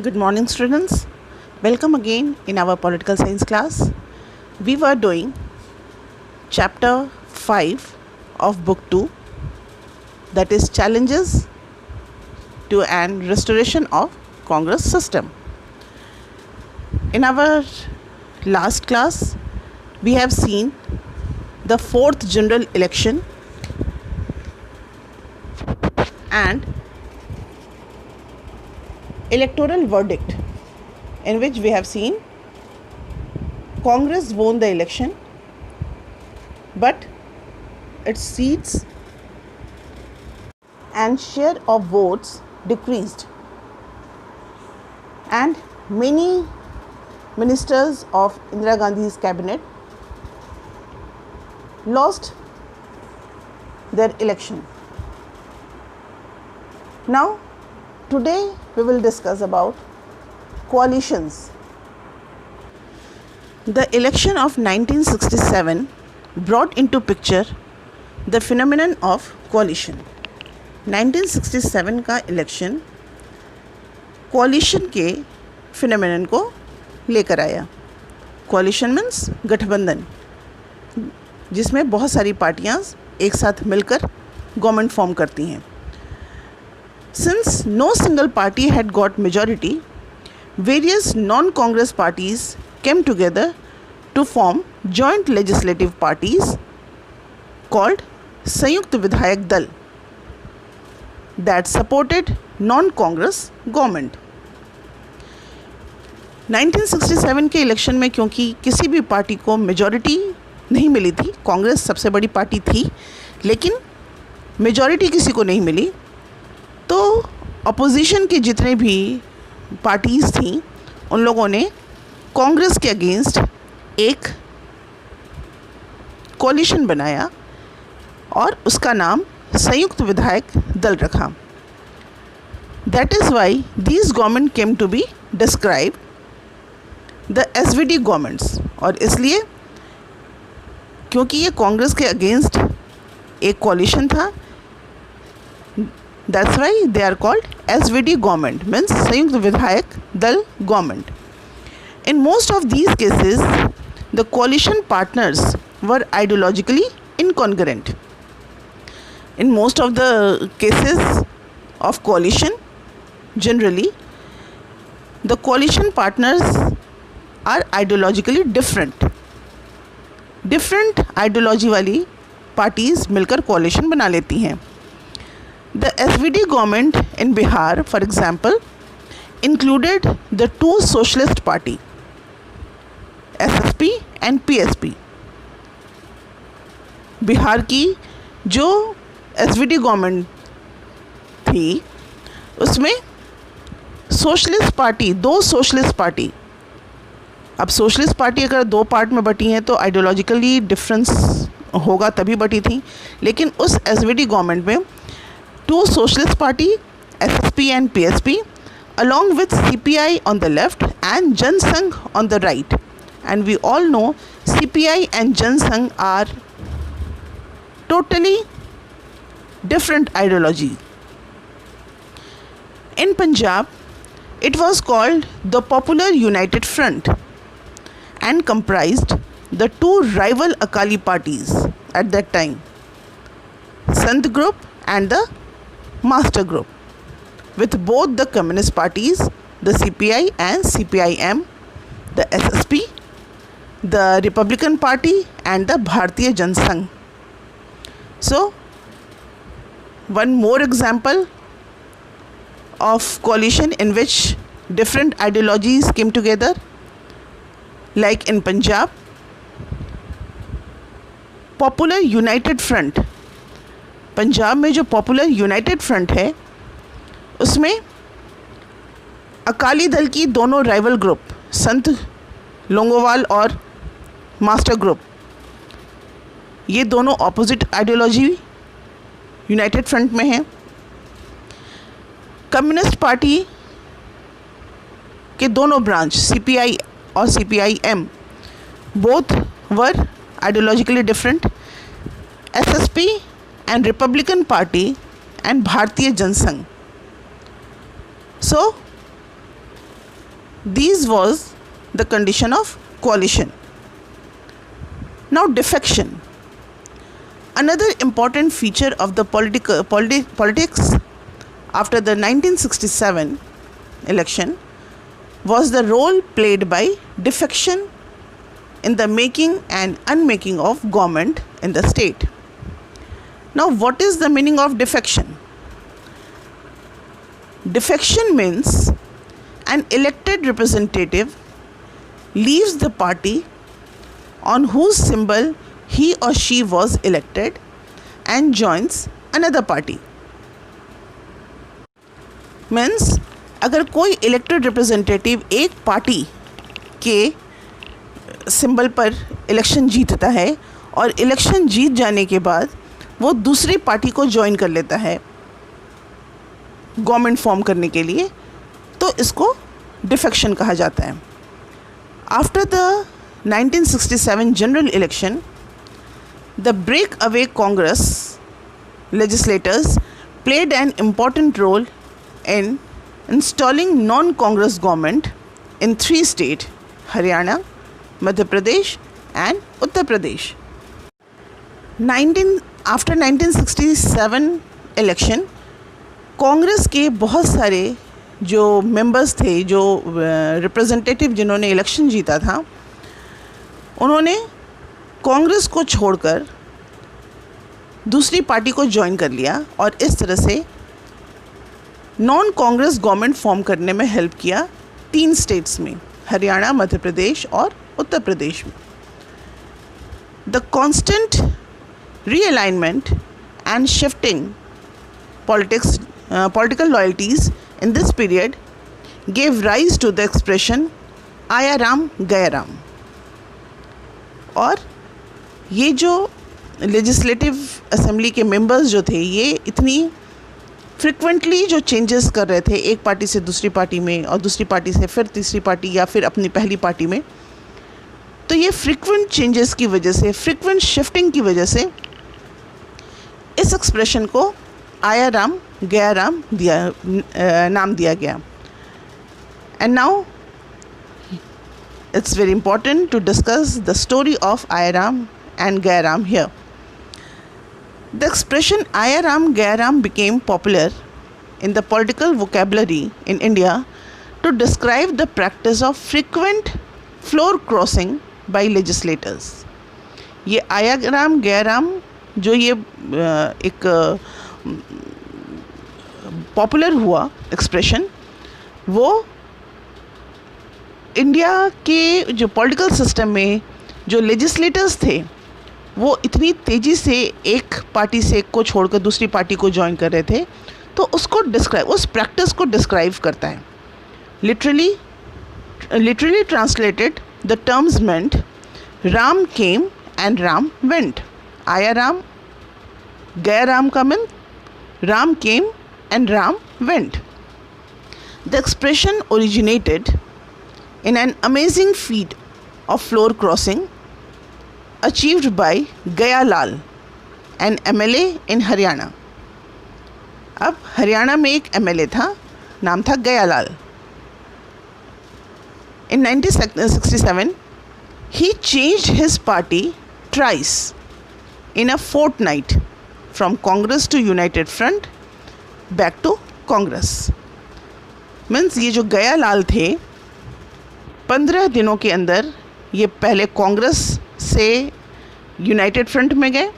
Good morning, students. Welcome again in our political science class. We were doing chapter 5 of book 2, that is challenges to an restoration of Congress system. In our last class, we have seen the fourth general election and electoral verdict, in which we have seen Congress won the election, but its seats and share of votes decreased, and many ministers of Indira Gandhi's cabinet lost their election. Now, today we will discuss about coalitions. The election of 1967 brought into picture the phenomenon of coalition. 1967 का election कोalition के phenomenon को लेकर आया. कोalition means गठबंधन, जिसमें बहुत सारी पार्टियां एक साथ मिलकर गवर्नमेंट फॉर्म करती हैं. Since no single party had got majority, various non-Congress parties came together to form joint legislative parties called Sanyukt Vidhayak Dal that supported non-Congress government. 1967 के इलेक्शन में क्योंकि किसी भी पार्टी को मेजॉरिटी नहीं मिली थी, कांग्रेस सबसे बड़ी पार्टी थी, लेकिन मेजॉरिटी किसी को नहीं मिली, तो अपोजिशन के जितने भी पार्टीज़ थीं उन लोगों ने कांग्रेस के अगेंस्ट एक कोलिशन बनाया और उसका नाम संयुक्त विधायक दल रखा. That is why these government came to be describe the SVD governments. और इसलिए क्योंकि ये कांग्रेस के अगेंस्ट एक कोलिशन था, that's why they are called SVD government, means Sanyukt Vidhayak Dal government. In most of these cases, the coalition partners were ideologically incongruent. In most of the cases of coalition, generally, the coalition partners are ideologically different. Different ideology वाली parties मिलकर coalition बना लेती हैं. The SVD government in Bihar, for example, included the two socialist party, SSP and PSP. Bihar की जो SVD government थी उसमें socialist party, दो सोशलिस्ट पार्टी. अब सोशलिस्ट पार्टी अगर दो पार्ट में बटी हैं तो आइडियोलॉजिकली डिफरेंस होगा, तभी बटी थी. लेकिन उस SVD गवर्नमेंट में two socialist party, SSP and PSP, along with CPI on the left and Jan Sangh on the right. And we all know CPI and Jan Sangh are totally different ideology. In Punjab, it was called the Popular United Front and comprised the two rival Akali parties at that time, Sant group and the Master group, with both the communist parties, the CPI and CPIM, the SSP, the Republican Party and the Bharatiya Jana Sangh. So, one more example of coalition in which different ideologies came together, like in Punjab, Popular United Front. Punjab में जो popular United front है उसमें अकाली दल की दोनों rival group संत लोंगोवाल और master group, ये दोनों opposite ideology United front में हैं. कम्युनिस्ट पार्टी के दोनों ब्रांच CPI और CPIM both were ideologically different. SSP and Republican Party and Bharatiya Jana Sangh. So, These was the condition of coalition. Now defection. Another important feature of the politics after the 1967 election was the role played by defection in the making and unmaking of government in the state. Now, what is the meaning of defection? Defection means an elected representative leaves the party on whose symbol he or she was elected and joins another party. Means अगर कोई elected representative एक party के symbol पर election जीतता है और election जीत जाने के बाद वो दूसरी पार्टी को ज्वाइन कर लेता है गवर्नमेंट फॉर्म करने के लिए, तो इसको डिफेक्शन कहा जाता है. After the 1967 general election, the break away Congress legislators played an important role in installing non-Congress government in 3 states, Haryana, Madhya Pradesh and Uttar Pradesh. After 1967 election, Congress के बहुत सारे जो मेंबर्स थे, जो रिप्रेजेंटेटिव जिन्होंने इलेक्शन जीता था, उन्होंने कांग्रेस को छोड़कर दूसरी पार्टी को ज्वाइन कर लिया और इस तरह से नॉन कांग्रेस गवर्नमेंट फॉर्म करने में हेल्प किया 3 स्टेट्स में, हरियाणा, मध्य प्रदेश और उत्तर प्रदेश में. The constant realignment and shifting political loyalties in this period gave rise to the expression आया राम गया राम. और ये जो लेजिस्लेटिव असेंबली के मेंबर्स जो थे, ये इतनी फ्रिक्वेंटली जो चेंजेस कर रहे थे एक पार्टी से दूसरी पार्टी में और दूसरी पार्टी से फिर तीसरी पार्टी या फिर अपनी पहली पार्टी में, तो ये फ्रिक्वेंट चेंजेस की वजह से, फ्रिक्वेंट शिफ्टिंग की वजह से इस एक्सप्रेशन को आया राम गया राम नाम दिया गया. And now it's very important to discuss the story of Aya Ram and Gaya Ram here. The expression Aya Ram Gaya Ram became popular in the political vocabulary in India to describe the practice of frequent floor crossing by legislators. ये Aya Ram Gaya Ram जो ये एक popular हुआ expression, वो India के जो political system में जो लेजिस्लेटर्स थे वो इतनी तेज़ी से एक पार्टी से को छोड़कर दूसरी पार्टी को ज्वाइन कर रहे थे, तो उसको डिस्क्राइब, उस प्रैक्टिस को डिस्क्राइब करता है. Literally translated the terms meant Ram came and Ram went. आया राम गया राम का mean Ram came and Ram went. The expression originated in an amazing feat of floor crossing achieved by Gaya Lal, an MLA in Haryana. अब हरियाणा में एक MLA था, नाम था गया लाल. In 1967, he changed his party twice in a fortnight from Congress to United Front back to Congress. Means ये जो गया लाल थे 15 दिनों के अंदर ये पहले कांग्रेस से यूनाइटेड फ्रंट में गए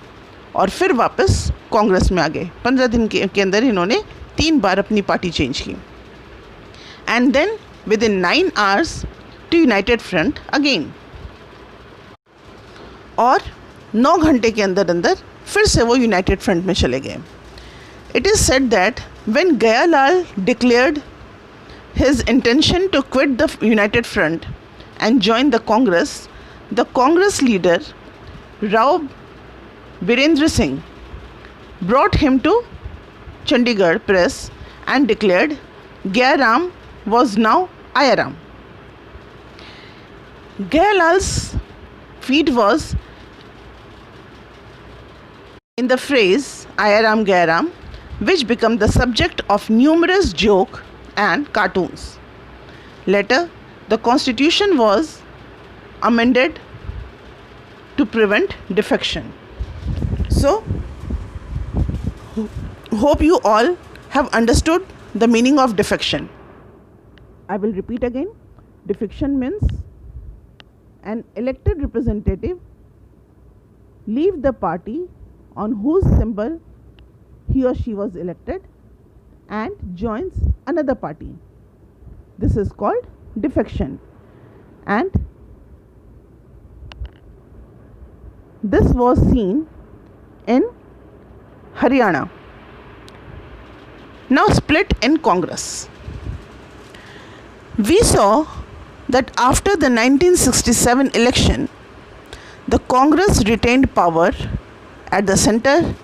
और फिर वापस कांग्रेस में आ गए. 15 दिन के अंदर इन्होंने 3 बार अपनी पार्टी चेंज की. And then within 9 hours to United Front again. और 9 घंटे के अंदर अंदर फिर से वो यूनाइटेड फ्रंट में चले गए. It is said that when Gaya Lal declared his intention to quit the United Front and join the Congress leader Rao Birendra Singh brought him to Chandigarh press and declared Gaya Ram was now Aya Ram. Gaya Lal's feat was in the phrase Aya Ram Gaya Ram, which became the subject of numerous jokes and cartoons. Later, the constitution was amended to prevent defection. So, hope you all have understood the meaning of defection. I will repeat again. Defection means an elected representative leave the party on whose symbol he or she was elected and joins another party. This is called defection. And this was seen in Haryana. Now split in Congress. We saw that after the 1967 election, the Congress retained power at the center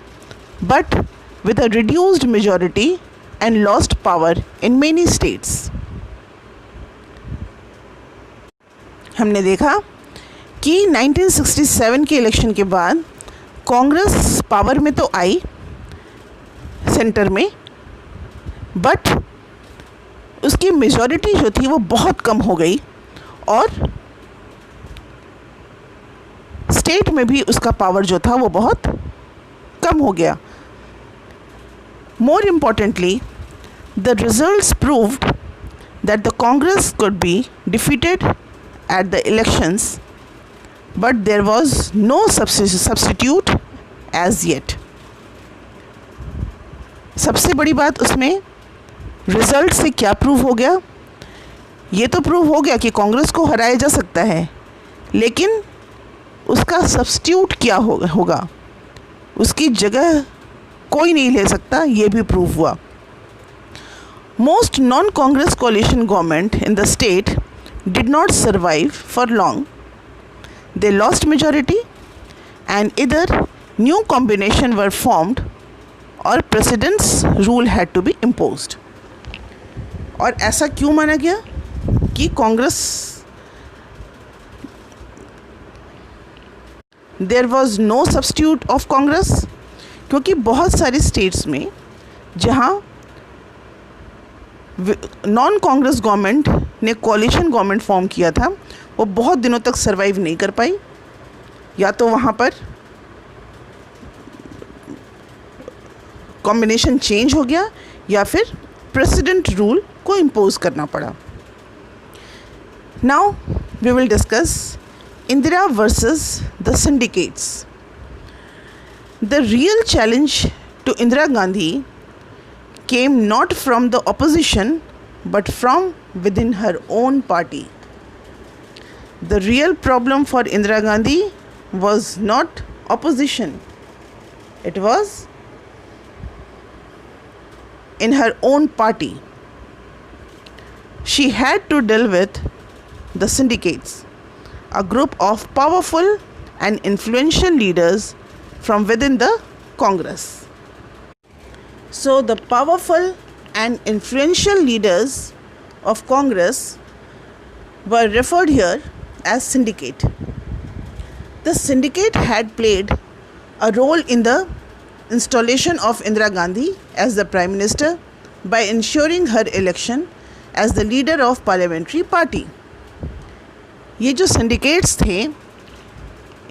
but with a reduced majority and lost power in many states. हमने देखा कि 1967 के election के बाद Congress power में तो आई centre में, but उसकी मेजॉरिटी जो थी वो बहुत कम हो गई और स्टेट में भी उसका पावर जो था वो बहुत कम हो गया. More importantly, the results proved that the Congress could be defeated at the elections, but there was no substitute as yet. सबसे बड़ी बात उसमें रिजल्ट से क्या प्रूव हो गया? ये तो प्रूव हो गया कि कांग्रेस को हराया जा सकता है, लेकिन उसका सब्स्टिट्यूट क्या होगा, उसकी जगह कोई नहीं ले सकता, ये भी प्रूव हुआ. Most non-Congress coalition government in the state did not survive for long. They lost majority and either new combination were formed or president's rule had to be imposed. और ऐसा क्यों माना गया कि Congress, there was no substitute of Congress? क्योंकि बहुत सारे states में जहाँ नॉन कांग्रेस गवर्नमेंट ने कोalition गवर्नमेंट फॉर्म किया था, वो बहुत दिनों तक सरवाइव नहीं कर पाई. या तो वहाँ पर कॉम्बिनेशन चेंज हो गया या फिर प्रेसिडेंट रूल को इम्पोज करना पड़ा. Now we will discuss Indira versus the syndicates. The real challenge to Indira Gandhi came not from the opposition but from within her own party. The real problem for Indira Gandhi was not opposition, it was in her own party. She had to deal with the syndicates, a group of powerful and influential leaders from within the Congress. So the powerful and influential leaders of Congress were referred here as syndicate. The syndicate had played a role in the installation of Indira Gandhi as the Prime Minister by ensuring her election as the leader of parliamentary party. ये जो syndicates थे,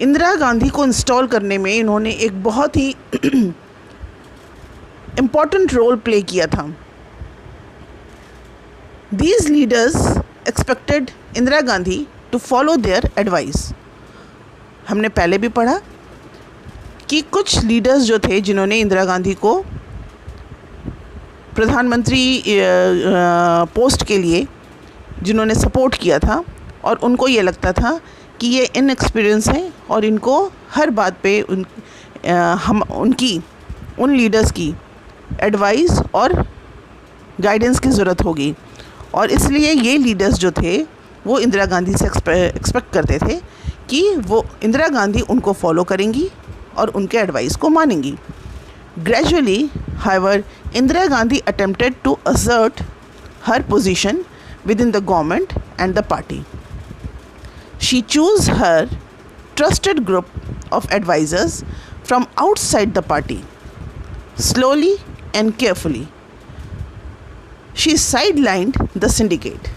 इंदिरा गांधी को install करने में इन्होंने एक बहुत ही important role play किया था. These leaders expected Indira Gandhi to follow their advice. हमने पहले भी पढ़ा कि कुछ लीडर्स जो थे जिन्होंने इंदिरा गांधी को प्रधानमंत्री पोस्ट के लिए जिन्होंने सपोर्ट किया था, और उनको ये लगता था कि ये इनएक्सपीरियंस हैं और इनको हर बात पे उन लीडर्स की एडवाइस और गाइडेंस की ज़रूरत होगी. और इसलिए ये लीडर्स जो थे वो इंदिरा गांधी से एक्सपेक्ट करते थे कि वो इंदिरा गांधी उनको फॉलो करेंगी और उनके एडवाइस को मानेंगी. Gradually, however, Indira Gandhi attempted to assert her position within the government and the party. She chose her trusted group of advisers from outside the party. Slowly and carefully, she sidelined the syndicate.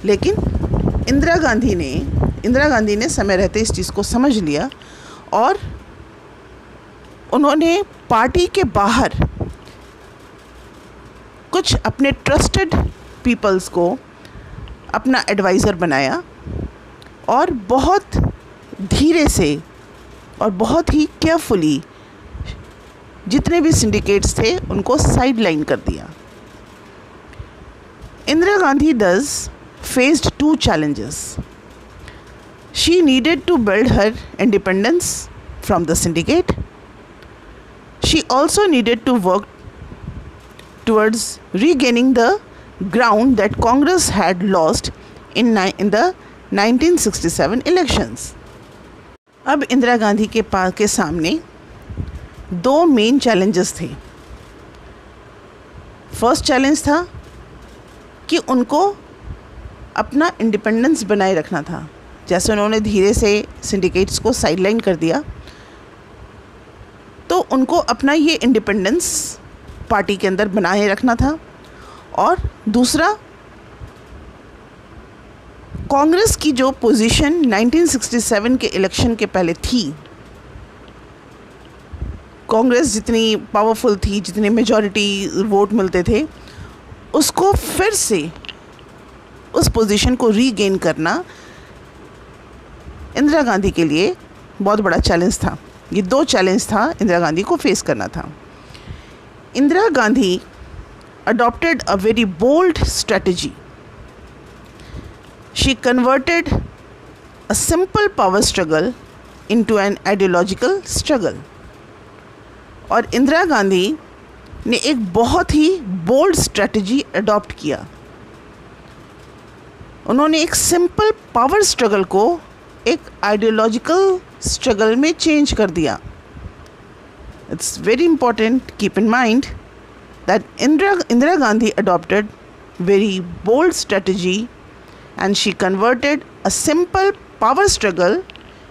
लेकिन इंदिरा गांधी ने समय रहते इस चीज़ को समझ लिया और उन्होंने पार्टी के बाहर कुछ अपने ट्रस्टेड पीपल्स को अपना एडवाइज़र बनाया और बहुत धीरे से और बहुत ही केयरफुली जितने भी सिंडिकेट्स थे उनको साइडलाइन कर दिया। Indira Gandhi thus faced two challenges. She needed to build her independence from the syndicate. She also needed to work towards regaining the ground that Congress had lost in the 1967 elections. अब इंदिरा गांधी के सामने दो main challenges थे। First challenge था कि उनको अपना independence बनाए रखना था। जैसे उन्होंने धीरे से सिंडिकेट्स को साइडलाइन कर दिया, तो उनको अपना ये इंडिपेंडेंस पार्टी के अंदर बनाए रखना था। और दूसरा, कांग्रेस की जो पोजीशन 1967 के इलेक्शन के पहले थी, कांग्रेस जितनी पावरफुल थी, जितने मेजॉरिटी वोट मिलते थे, उसको फिर से उस पोजीशन को रीगेन करना इंदिरा गांधी के लिए बहुत बड़ा चैलेंज था। ये दो चैलेंज था इंदिरा गांधी को फेस करना था। Indira Gandhi adopted a very bold strategy. She converted a simple power struggle into an ideological struggle. और इंदिरा गांधी ने एक बहुत ही बोल्ड स्ट्रेटजी अडॉप्ट किया। उन्होंने एक सिंपल पावर स्ट्रगल को एक आइडियोलॉजिकल स्ट्रगल में चेंज कर दिया। It's very important, keep in mind that Indira Gandhi adopted very bold strategy and she converted a simple power struggle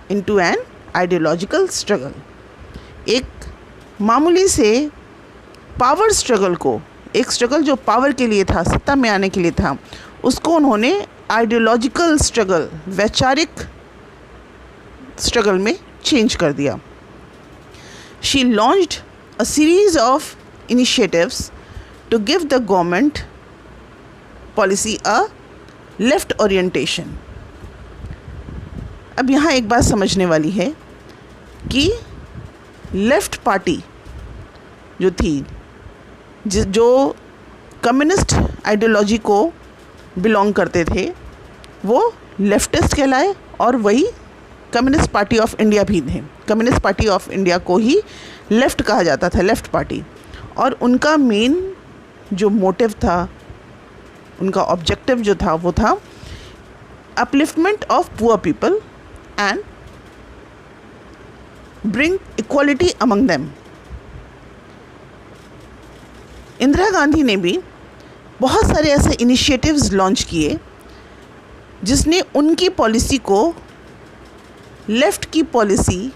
into an ideological struggle. एक मामूली से पावर स्ट्रगल को, एक स्ट्रगल जो पावर के लिए था, सत्ता में आने के लिए था, उसको उन्होंने आइडियोलॉजिकल स्ट्रगल, वैचारिक स्ट्रगल में चेंज कर दिया। She launched a series of initiatives to give the government policy a left orientation. अब यहाँ एक बात समझने वाली है कि लेफ्ट पार्टी जो थी, जो कम्युनिस्ट आइडियोलॉजी को बिलोंग करते थे, वो लेफ्टिस्ट कहलाए और वही कम्युनिस्ट पार्टी ऑफ इंडिया भी थे। कम्युनिस्ट पार्टी ऑफ इंडिया को ही लेफ़्ट कहा जाता था, लेफ़्ट पार्टी। और उनका मेन जो मोटिव था, उनका ऑब्जेक्टिव जो था, वो था upliftment of poor people and bring equality among them. Indira Gandhi ने भी बहुत सारे ऐसे इनिशिएटिव्स लॉन्च किए जिसने उनकी पॉलिसी को लेफ़्ट की पॉलिसी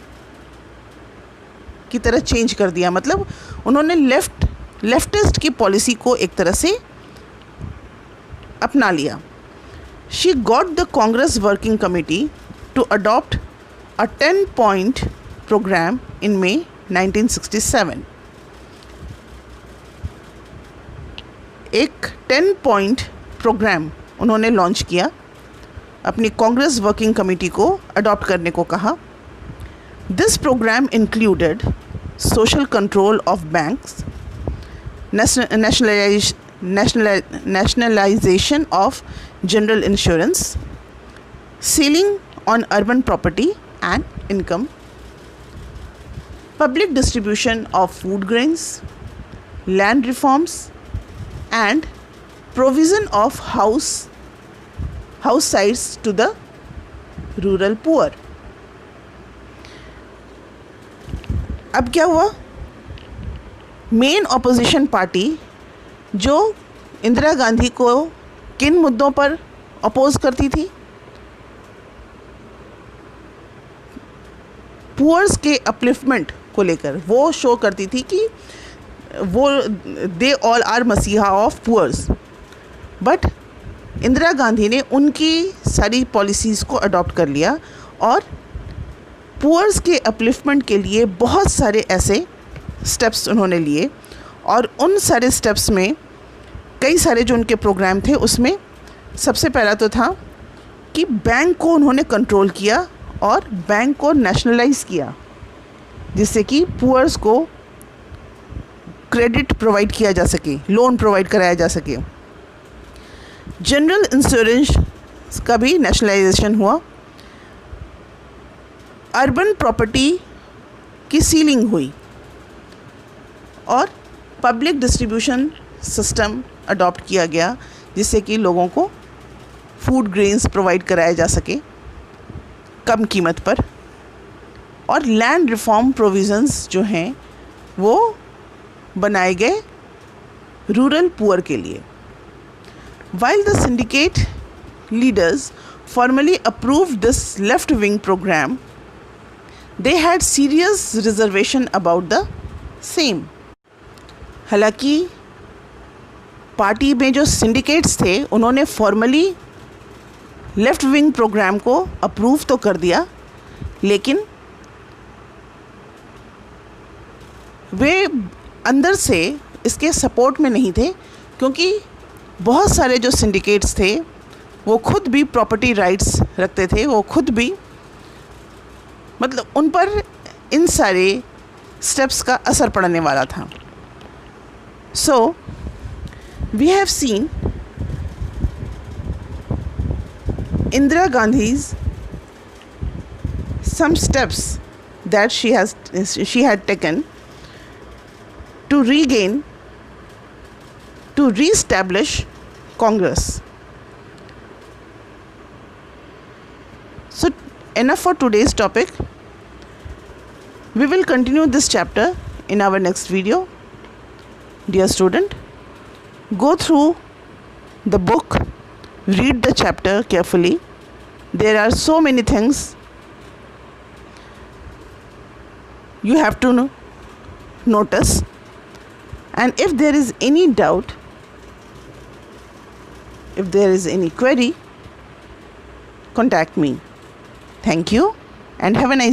की तरह चेंज कर दिया। मतलब उन्होंने लेफ्टिस्ट की पॉलिसी को एक तरह से अपना लिया। She got the Congress working committee to adopt a 10-point programme in May 1967। एक 10-point प्रोग्राम उन्होंने लॉन्च किया, अपनी कांग्रेस वर्किंग कमेटी को अडॉप्ट करने को कहा। This programme included social control of banks, nationalization of general insurance, ceiling on urban property and income, public distribution of food grains, land reforms, and provision of house sites to the rural poor. अब क्या हुआ, main opposition party जो इंदिरा गांधी को किन मुद्दों पर oppose करती थी, पुअर्स के अपलिफ्टमेंट को लेकर वो शो करती थी कि वो दे ऑल आर मसीहा of poors. But Indira Gandhi ने उनकी सारी पॉलिसीज़ को अडॉप्ट कर लिया और पुअर्स के अपलिफ्टमेंट के लिए बहुत सारे ऐसे स्टेप्स उन्होंने लिए। और उन सारे स्टेप्स में कई सारे जो उनके प्रोग्राम थे, उसमें सबसे पहला तो था कि बैंक को उन्होंने कंट्रोल किया और बैंक को नेशनलाइज किया, जिससे कि पुअर्स को क्रेडिट प्रोवाइड किया जा सके, लोन प्रोवाइड कराया जा सके। जनरल इंश्योरेंस का भी नेशनलाइजेशन हुआ। अर्बन प्रॉपर्टी की सीलिंग हुई और पब्लिक डिस्ट्रीब्यूशन सिस्टम अडॉप्ट किया गया, जिससे कि लोगों को फूड ग्रेन्स प्रोवाइड कराया जा सके कम कीमत पर। और लैंड रिफॉर्म प्रोविज़न्स जो हैं वो बनाए गए रूरल पुअर के लिए। While the syndicate leaders formally approved this left-wing program, they had serious reservation about the same. हालांकि पार्टी में जो सिंडिकेट्स थे उन्होंने फॉर्मली लेफ्ट विंग प्रोग्राम को अप्रूव तो कर दिया, लेकिन वे अंदर से इसके सपोर्ट में नहीं थे, क्योंकि बहुत सारे जो सिंडिकेट्स थे वो खुद भी प्रॉपर्टी राइट्स रखते थे, वो खुद भी मतलब उन पर इन सारे स्टेप्स का असर पड़ने वाला था। So we have seen Indira गांधी's some steps that she had taken to re-establish Congress. So enough for today's topic. We will continue this chapter in our next video. Dear student, go through the book, read the chapter carefully. There are so many things you have to notice, and if there is any doubt, if there is any query, contact me. Thank you and have a nice